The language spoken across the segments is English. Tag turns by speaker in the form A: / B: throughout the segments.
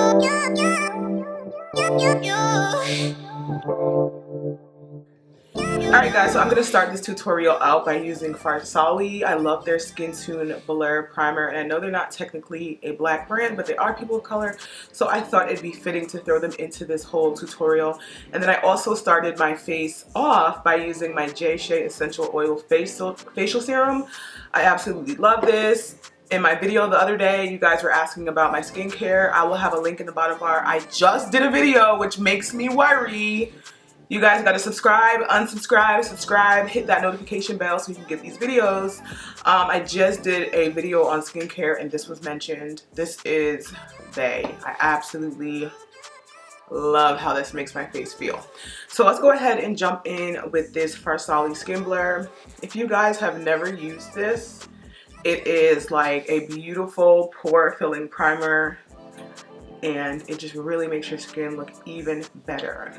A: Alright guys, so I'm going to start this tutorial out by using Farsali. I love their Skin Tune Blur Primer, and I know they're not technically a black brand, but they are people of color, so I thought it'd be fitting to throw them into this whole tutorial. And then I also started my face off by using my J Shea Essential Oil Facial Serum. I absolutely love this. In my video the other day, you guys were asking about my skincare. I will have a link in the bottom bar. I just did a video, which makes me worry. You guys gotta subscribe, unsubscribe, subscribe, hit that notification bell so you can get these videos. I just did a video on skincare and this was mentioned. This is bae. I absolutely love how this makes my face feel. So let's go ahead and jump in with this Farsali Skin Blur. If you guys have never used this, it is like a beautiful pore filling primer and it just really makes your skin look even better.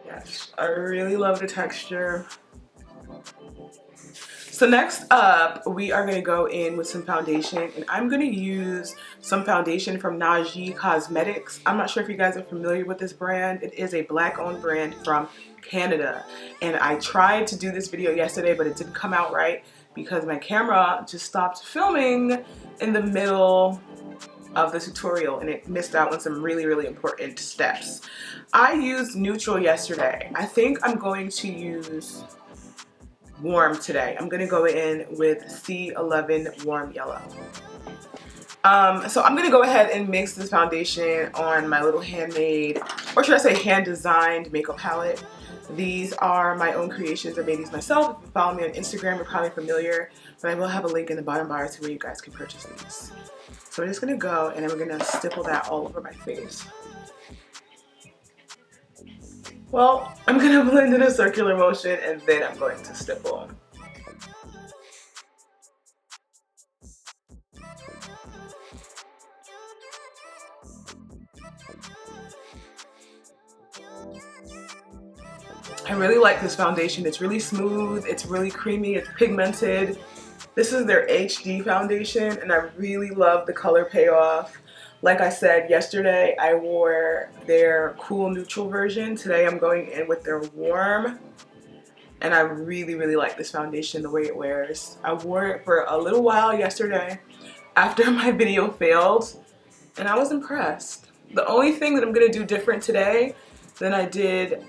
A: Yes, I really love the texture. So next up, we are going to go in with some foundation, and I'm going to use some foundation from Cosmetics. I'm not sure if you guys are familiar with this brand. It is a black-owned brand from Canada, and I tried to do this video yesterday, but it didn't come out right because my camera just stopped filming in the middle of the tutorial and it missed out on some really important steps. I used neutral yesterday. I think I'm going to use warm today. I'm gonna go in with C11 Warm Yellow. So I'm gonna go ahead and mix this foundation on my little handmade, or should I say hand-designed makeup palette. These are my own creations. I made these myself. If you follow me on Instagram, you're probably familiar, but I will have a link in the bottom bar to where you guys can purchase these. So I'm just gonna go and I'm gonna stipple that all over my face. Well, I'm gonna blend in a circular motion and then I'm going to stipple. I really like this foundation. It's really smooth, it's really creamy, it's pigmented. This is their HD foundation and I really love the color payoff. Like I said yesterday, I wore their cool neutral version. Today I'm going in with their warm. And I really like this foundation, the way it wears. I wore it for a little while yesterday after my video failed and I was impressed. The only thing that I'm going to do different today than I did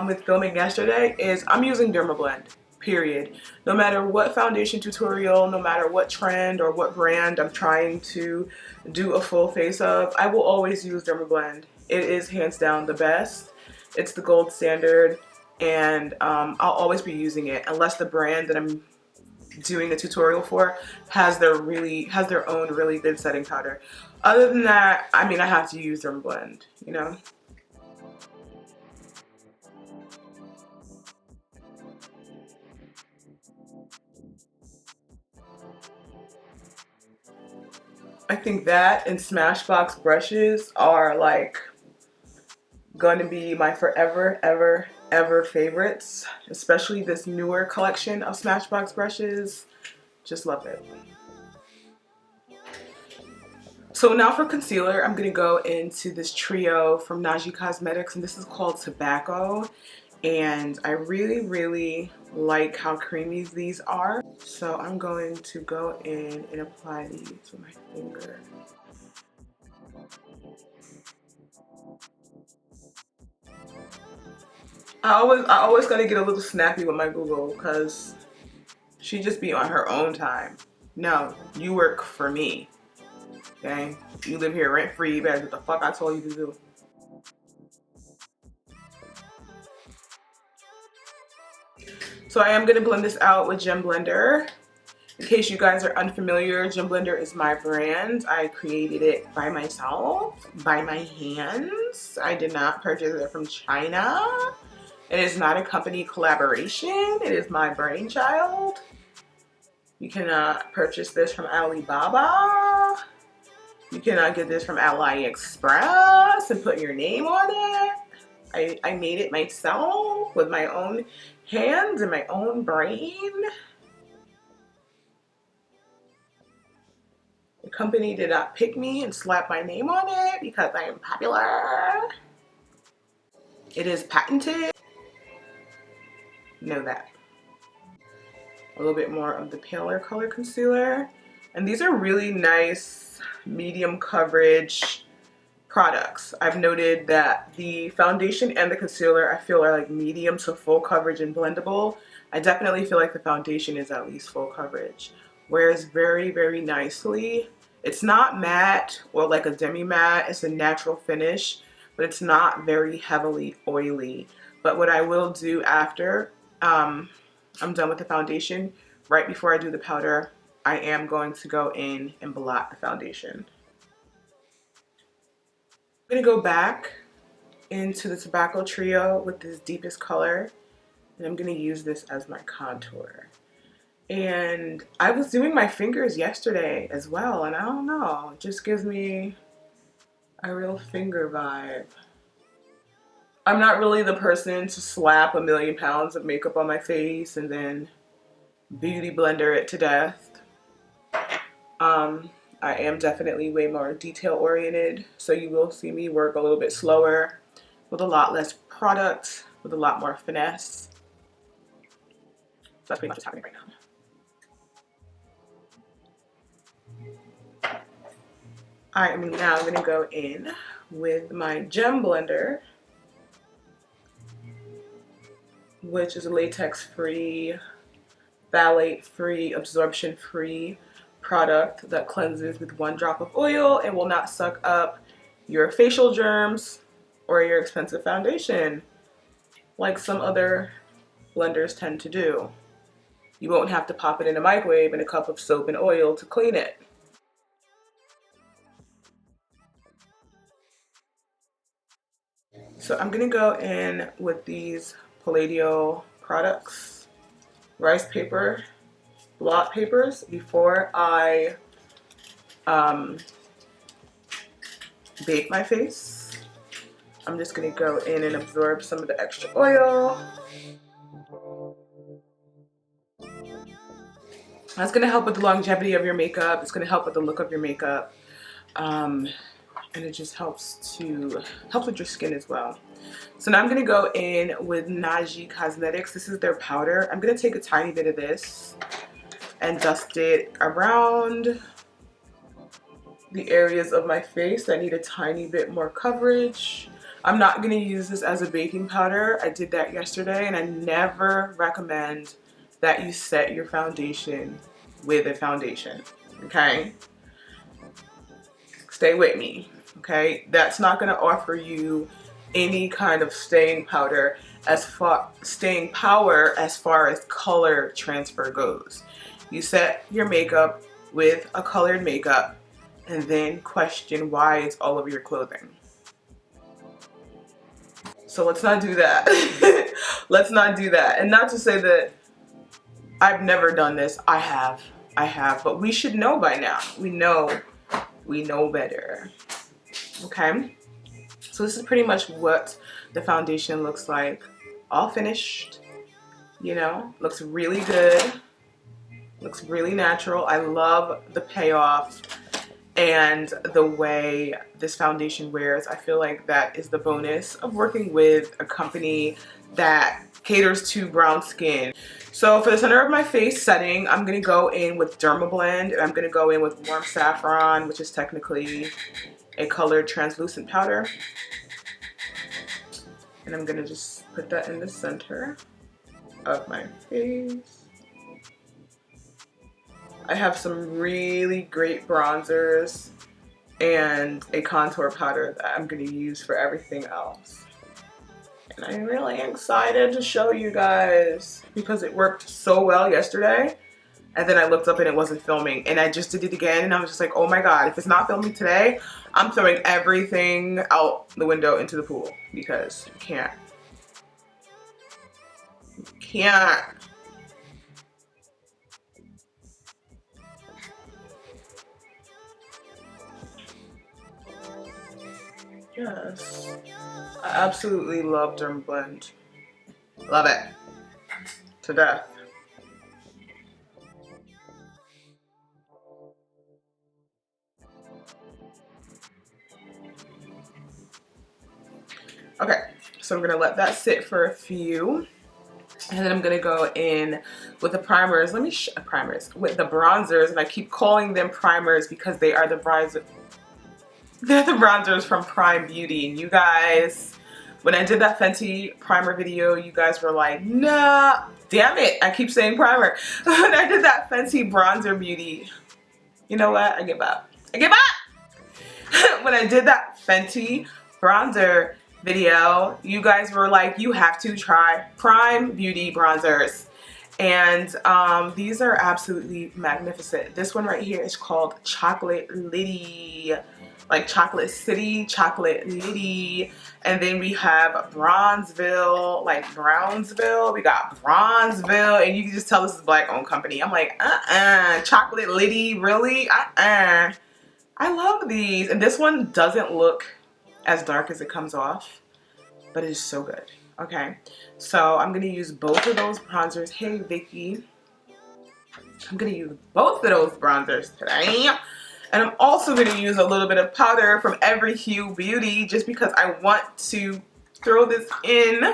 A: with filming yesterday is I'm using Dermablend. Period. No matter what foundation tutorial, no matter what trend or what brand I'm trying to do a full face of, I will always use Dermablend. It is hands down the best. It's the gold standard and I'll always be using it unless the brand that I'm doing a tutorial for has their own really good setting powder. Other than that, I mean, I have to use Dermablend, you know? I think that and Smashbox brushes are like going to be my forever, ever favorites, especially this newer collection of Smashbox brushes. Just love it. So now for concealer, I'm going to go into this trio from Cosmetics, and this is called Tobacco. And I really like how creamy these are. So I'm going to go in and apply these with my finger. I always gotta get a little snappy with my Google because she just be on her own time. No, you work for me. Okay? You live here rent free, you better do what the fuck I told you to do. So I am going to blend this out with Gem Blender. In case you guys are unfamiliar, Gem Blender is my brand. I created it by myself, by my hands. I did not purchase it from China. It is not a company collaboration. It is my brainchild. You can purchase this from Alibaba. You can get this from AliExpress and put your name on it. I made it myself with my own hands and my own brain. company did not pick me and slap my name on it because I am popular. It is patented. Know that. A little bit more of the paler color concealer. And these are really nice medium coverage products. I've noted that the foundation and the concealer I feel are like medium to full coverage and blendable. I definitely feel like the foundation is at least full coverage. Wears very, very nicely. It's not matte or like a demi matte. It's a natural finish, but it's not very heavily oily. But what I will do after I'm done with the foundation, right before I do the powder, I am going to go in and blot the foundation. I'm going to go back into the Tobacco Trio with this deepest color, and I'm going to use this as my contour. And I was doing my fingers yesterday as well, and I don't know, it just gives me a real finger vibe. I'm not really the person to slap a million pounds of makeup on my face and then beauty blender it to death. I am definitely way more detail oriented, so you will see me work a little bit slower with a lot less product, with a lot more finesse. So that's pretty much what's happening right now. I am now going to go in with my gem blender, which is a latex free, phthalate free, absorption free product that cleanses with 1 drop of oil and will not suck up your facial germs or your expensive foundation like some other blenders tend to do. You won't have to pop it in a microwave in a cup of soap and oil to clean it. So I'm gonna go in with these Palladio products, rice paper, blot papers, before I bake my face. I'm just gonna go in and absorb some of the extra oil. That's gonna help with the longevity of your makeup. It's gonna help with the look of your makeup. And it just helps with your skin as well. So now I'm gonna go in with Najee Cosmetics. This is their powder. I'm gonna take a tiny bit of this and dust it around the areas of my face that need a tiny bit more coverage. I'm not gonna use this as a baking powder. I did that yesterday, and I never recommend that you set your foundation with a foundation, okay? Stay with me, okay? That's not gonna offer you any kind of staying power as far as color transfer goes. You set your makeup with a colored makeup and then question why it's all over your clothing. So let's not do that. Let's not do that. And not to say that I've never done this. I have, but we should know by now. We know better. Okay? So this is pretty much what the foundation looks like. All finished, you know, looks really good. Looks really natural. I love the payoff and the way this foundation wears. I feel like that is the bonus of working with a company that caters to brown skin. So for the center of my face setting, I'm gonna go in with Dermablend, and I'm gonna go in with Warm Saffron, which is technically a colored translucent powder. And I'm gonna just put that in the center of my face. I have some really great bronzers and a contour powder that I'm going to use for everything else. And I'm really excited to show you guys because it worked so well yesterday. And then I looked up and it wasn't filming. And I just did it again and I was just like, oh my god, if it's not filming today, I'm throwing everything out the window into the pool because you can't. You can't. Yes. I absolutely love Dermablend. Love it. To death. Okay, so I'm gonna let that sit for a few. And then I'm gonna go in with the primers. Let me primers with the bronzers, and I keep calling them primers because they are the bronzer. They're the bronzers from Prime Beauty. And you guys, when I did that Fenty primer video, you guys were like, nah, damn it, I keep saying primer. When I did that Fenty bronzer beauty, you know what? I give up. I give up. When I did that Fenty bronzer video, you guys were like, you have to try Prime Beauty bronzers. And these are absolutely magnificent. This one right here is called Chocolate Liddy, like Chocolate City, Chocolate Liddy. And then we have Bronzeville, like Brownsville. We got Bronzeville, and you can just tell this is a black owned company. I'm like, Chocolate Liddy, really? I love these. And this one doesn't look as dark as it comes off, but it is so good. Okay, so I'm gonna use both of those bronzers. Hey, Vicky. I'm gonna use both of those bronzers today. And I'm also gonna use a little bit of powder from Every Hue Beauty just because I want to throw this in.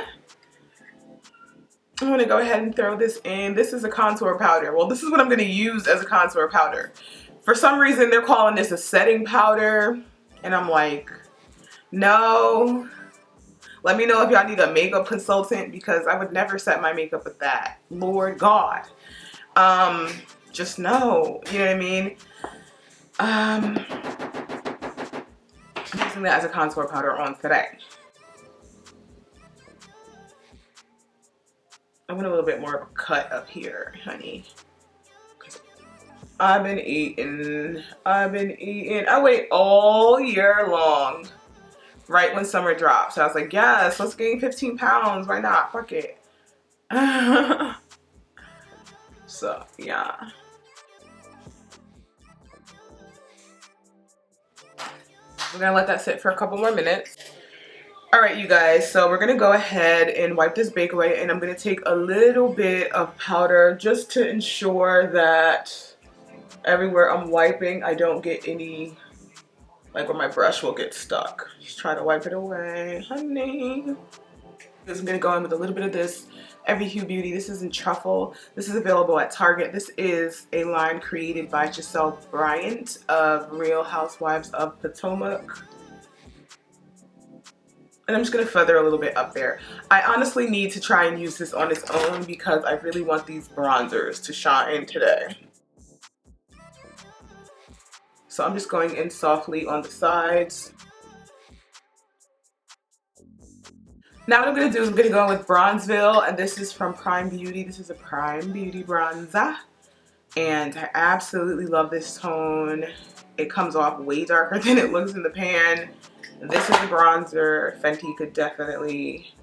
A: I'm gonna go ahead and throw this in. This is a contour powder. Well, this is what I'm gonna use as a contour powder. For some reason, they're calling this a setting powder. And I'm like, no. Let me know if y'all need a makeup consultant because I would never set my makeup with that. Lord God. Just no. You know what I mean? I'm using that as a contour powder on today. I want a little bit more of a cut up here, honey. I've been eating. I wait all year long. Right when summer drops. I was like, yes, let's gain 15 pounds. Why not? Fuck it. So, yeah. We're gonna let that sit for a couple more minutes. All right, you guys, so we're gonna go ahead and wipe this bake away, and I'm gonna take a little bit of powder just to ensure that everywhere I'm wiping, I don't get any, like where my brush will get stuck. Just try to wipe it away, honey. I'm gonna go in with a little bit of this Every Hue Beauty. This is in Truffle. This is available at Target. This is a line created by Giselle Bryant of Real Housewives of Potomac. And I'm just gonna feather a little bit up there. I honestly need to try and use this on its own because I really want these bronzers to shine today. So I'm just going in softly on the sides. Now what I'm going to do is I'm going to go in with Bronzeville, and this is from Prime Beauty. This is a Prime Beauty bronzer, and I absolutely love this tone. It comes off way darker than it looks in the pan. This is a bronzer Fenty could definitely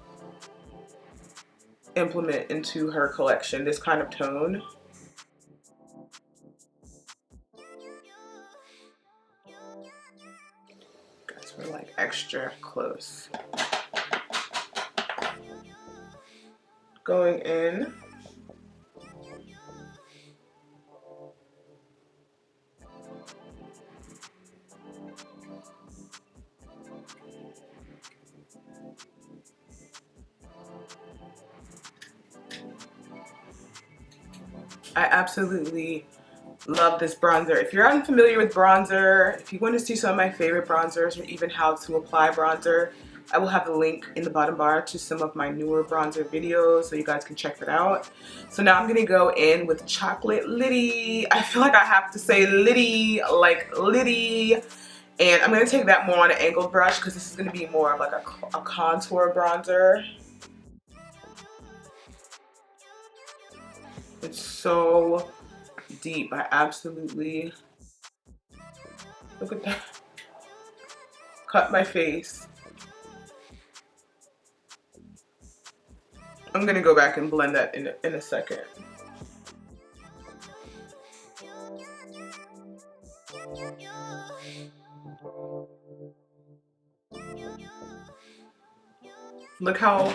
A: implement into her collection, this kind of tone. Guys, we're like extra close. Going in. I absolutely love this bronzer. If you're unfamiliar with bronzer, if you want to see some of my favorite bronzers or even how to apply bronzer, I will have the link in the bottom bar to some of my newer bronzer videos so you guys can check that out. So now I'm going to go in with Chocolate Liddy. I feel like I have to say Liddy, like Liddy. And I'm going to take that more on an angled brush because this is going to be more of like a contour bronzer. It's so deep. I absolutely, look at that, cut my face. I'm gonna go back and blend that in a second. Look how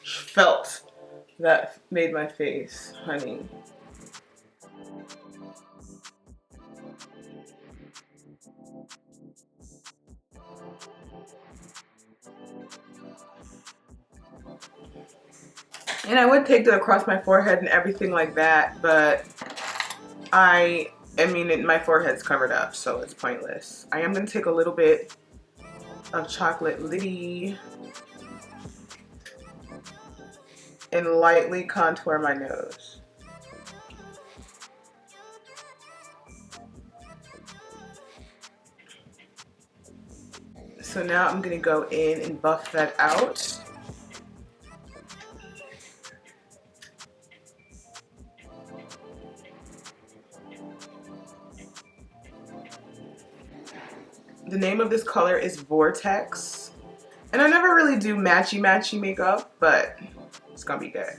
A: felt that made my face, honey. And I would take it across my forehead and everything like that, but I mean, my forehead's covered up, so it's pointless. I am going to take a little bit of chocolate liddy and lightly contour my nose. So now I'm going to go in and buff that out. The name of this color is Vortex. And I never really do matchy makeup, but it's gonna be good.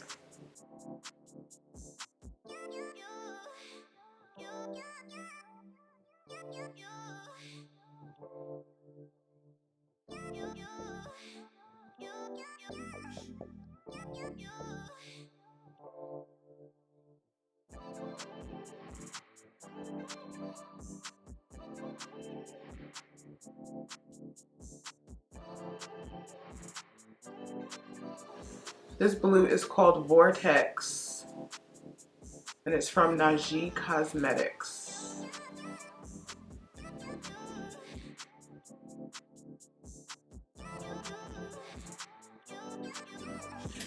A: This blue is called Vortex, and it's from Lash Cosmetics.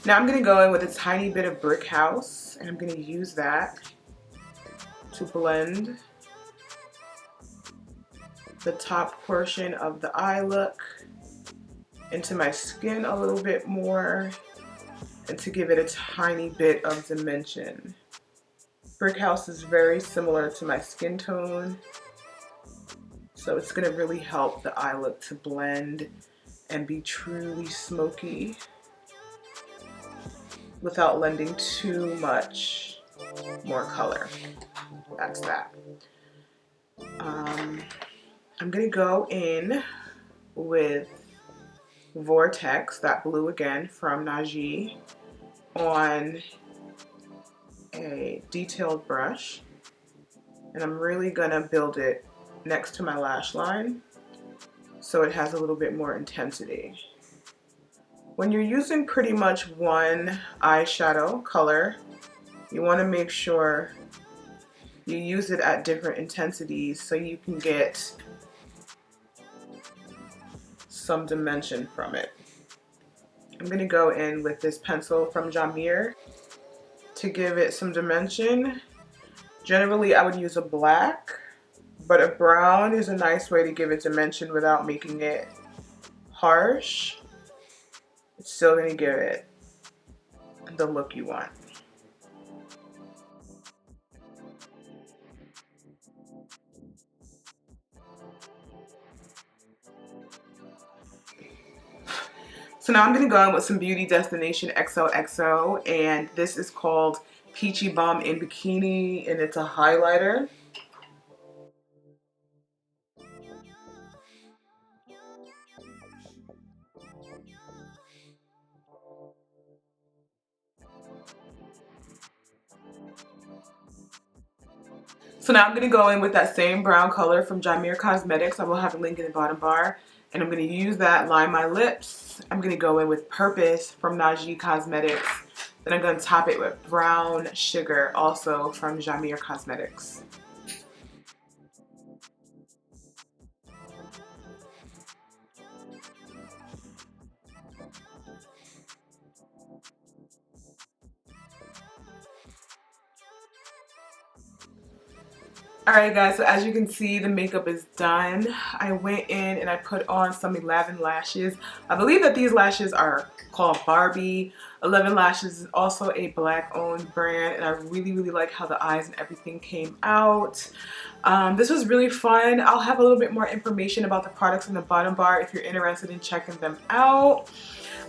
A: Now I'm going to go in with a tiny bit of Brick House, and I'm going to use that to blend the top portion of the eye look into my skin a little bit more, and to give it a tiny bit of dimension. Brick House is very similar to my skin tone, so it's going to really help the eye look to blend and be truly smoky without lending too much more color. That's that. I'm going to go in with Vortex, that blue again from Lash, on a detailed brush, and I'm really gonna build it next to my lash line so it has a little bit more intensity. When you're using pretty much one eyeshadow color, you want to make sure you use it at different intensities so you can get some dimension from it. I'm going to go in with this pencil from Jamir to give it some dimension. Generally I would use a black, but a brown is a nice way to give it dimension without making it harsh. It's still going to give it the look you want. So now I'm going to go in with some Beauty Destination XOXO, and this is called Peachy Bomb in Bikini, and it's a highlighter. So now I'm going to go in with that same brown color from Jamir Cosmetics. I will have a link in the bottom bar. And I'm going to use that, line my lips. I'm going to go in with Purpose from Lash Cosmetics. Then I'm going to top it with Brown Sugar, also from Jamir Cosmetics. Alright guys, so as you can see, the makeup is done. I went in and I put on some 11 lashes. I believe that these lashes are called Barbie. 11 Lashes is also a black owned brand, and I really like how the eyes and everything came out. This was really fun. I'll have a little bit more information about the products in the bottom bar if you're interested in checking them out.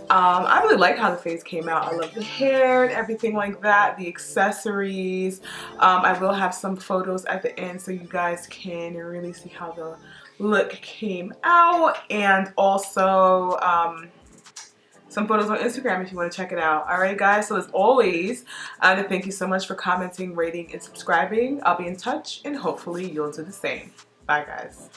A: I really like how the face came out. I love the hair and everything like that, the accessories. I will have some photos at the end so you guys can really see how the look came out, and also some photos on Instagram if you want to check it out. Alright guys, so as always, thank you so much for commenting, rating, and subscribing. I'll be in touch, and hopefully you'll do the same. Bye guys.